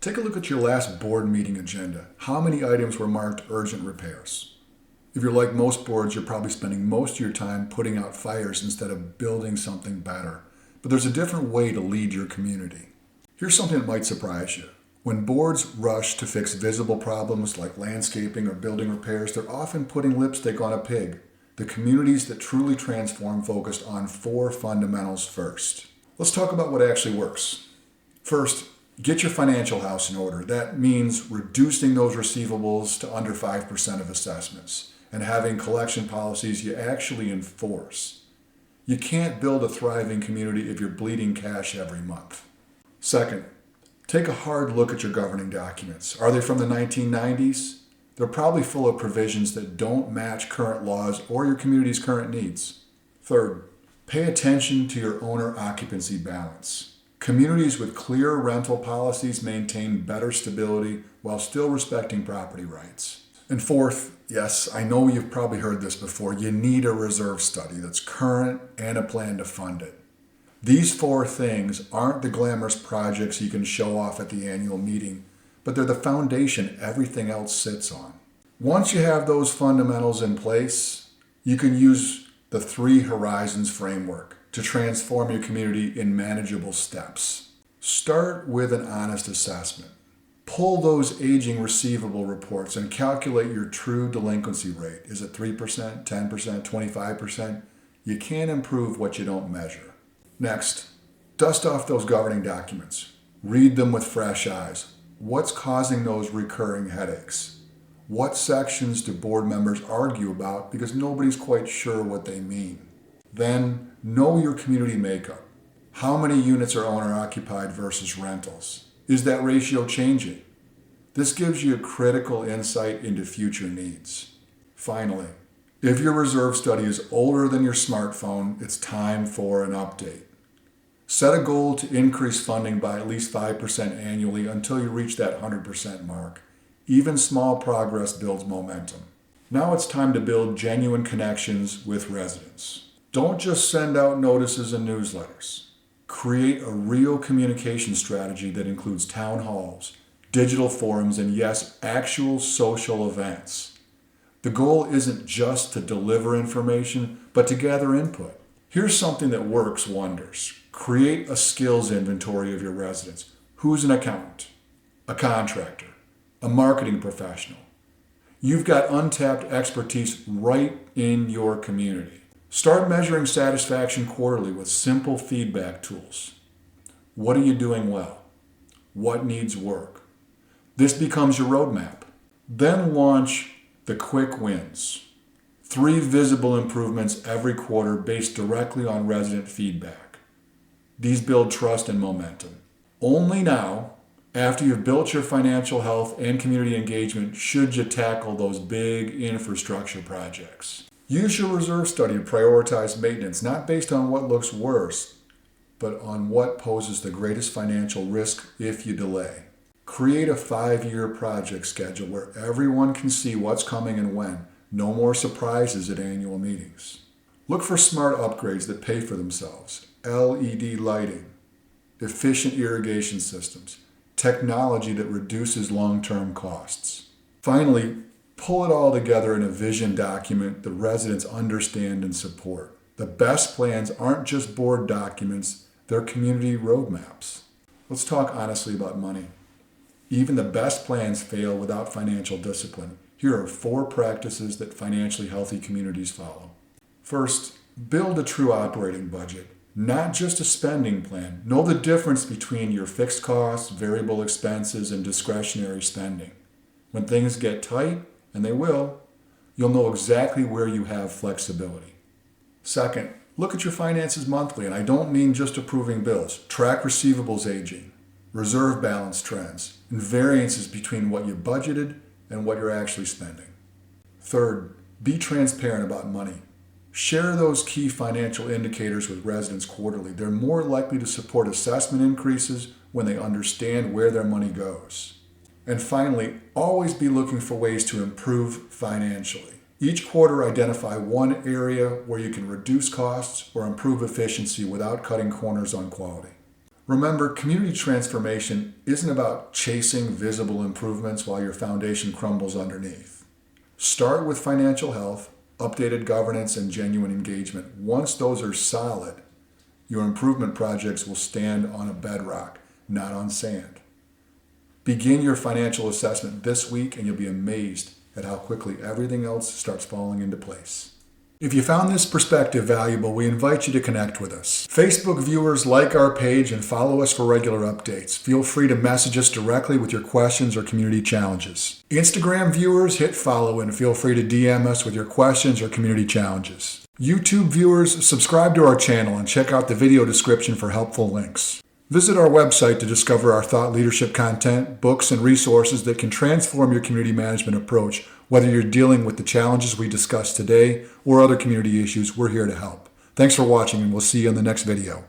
Take a look at your last board meeting agenda. How many items were marked urgent repairs? If you're like most boards, you're probably spending most of your time putting out fires instead of building something better. But there's a different way to lead your community. Here's something that might surprise you. When boards rush to fix visible problems like landscaping or building repairs, they're often putting lipstick on a pig. The communities that truly transform focused on 4 fundamentals first. Let's talk about what actually works. First, get your financial house in order. That means reducing those receivables to under 5% of assessments and having collection policies you actually enforce. You can't build a thriving community if you're bleeding cash every month. Second, take a hard look at your governing documents. Are they from the 1990s? They're probably full of provisions that don't match current laws or your community's current needs. Third, pay attention to your owner-occupancy balance. Communities with clear rental policies maintain better stability while still respecting property rights. And fourth, yes, I know you've probably heard this before, you need a reserve study that's current and a plan to fund it. These 4 things aren't the glamorous projects you can show off at the annual meeting, but they're the foundation everything else sits on. Once you have those fundamentals in place, you can use the 3 horizons framework to transform your community in manageable steps. Start with an honest assessment. Pull those aging receivable reports and calculate your true delinquency rate. Is it 3%, 10%, 25%? You can't improve what you don't measure. Next, dust off those governing documents. Read them with fresh eyes. What's causing those recurring headaches? What sections do board members argue about because nobody's quite sure what they mean? Then, know your community makeup. How many units are owner-occupied versus rentals? Is that ratio changing? This gives you a critical insight into future needs. Finally, if your reserve study is older than your smartphone, it's time for an update. Set a goal to increase funding by at least 5% annually until you reach that 100% mark. Even small progress builds momentum. Now it's time to build genuine connections with residents. Don't just send out notices and newsletters. Create a real communication strategy that includes town halls, digital forums, and yes, actual social events. The goal isn't just to deliver information, but to gather input. Here's something that works wonders. Create a skills inventory of your residents. Who's an accountant, a contractor, a marketing professional? You've got untapped expertise right in your community. Start measuring satisfaction quarterly with simple feedback tools. What are you doing well? What needs work? This becomes your roadmap. Then launch the quick wins. 3 visible improvements every quarter based directly on resident feedback. These build trust and momentum. Only now, after you've built your financial health and community engagement, should you tackle those big infrastructure projects. Use your reserve study to prioritize maintenance, not based on what looks worse, but on what poses the greatest financial risk if you delay. Create a 5-year project schedule where everyone can see what's coming and when. No more surprises at annual meetings. Look for smart upgrades that pay for themselves. LED lighting, efficient irrigation systems, technology that reduces long-term costs. Finally, pull it all together in a vision document the residents understand and support. The best plans aren't just board documents, they're community roadmaps. Let's talk honestly about money. Even the best plans fail without financial discipline. Here are 4 practices that financially healthy communities follow. First, build a true operating budget, not just a spending plan. Know the difference between your fixed costs, variable expenses, and discretionary spending. When things get tight, and they will, you'll know exactly where you have flexibility. Second, look at your finances monthly, and I don't mean just approving bills. Track receivables aging, reserve balance trends, and variances between what you budgeted and what you're actually spending. Third, be transparent about money. Share those key financial indicators with residents quarterly. They're more likely to support assessment increases when they understand where their money goes. And finally, always be looking for ways to improve financially. Each quarter, identify one area where you can reduce costs or improve efficiency without cutting corners on quality. Remember, community transformation isn't about chasing visible improvements while your foundation crumbles underneath. Start with financial health, updated governance, and genuine engagement. Once those are solid, your improvement projects will stand on a bedrock, not on sand. Begin your financial assessment this week and you'll be amazed at how quickly everything else starts falling into place. If you found this perspective valuable, we invite you to connect with us. Facebook viewers, like our page and follow us for regular updates. Feel free to message us directly with your questions or community challenges. Instagram viewers, hit follow and feel free to DM us with your questions or community challenges. YouTube viewers, subscribe to our channel and check out the video description for helpful links. Visit our website to discover our thought leadership content, books, and resources that can transform your community management approach. Whether you're dealing with the challenges we discussed today or other community issues, we're here to help. Thanks for watching, and we'll see you in the next video.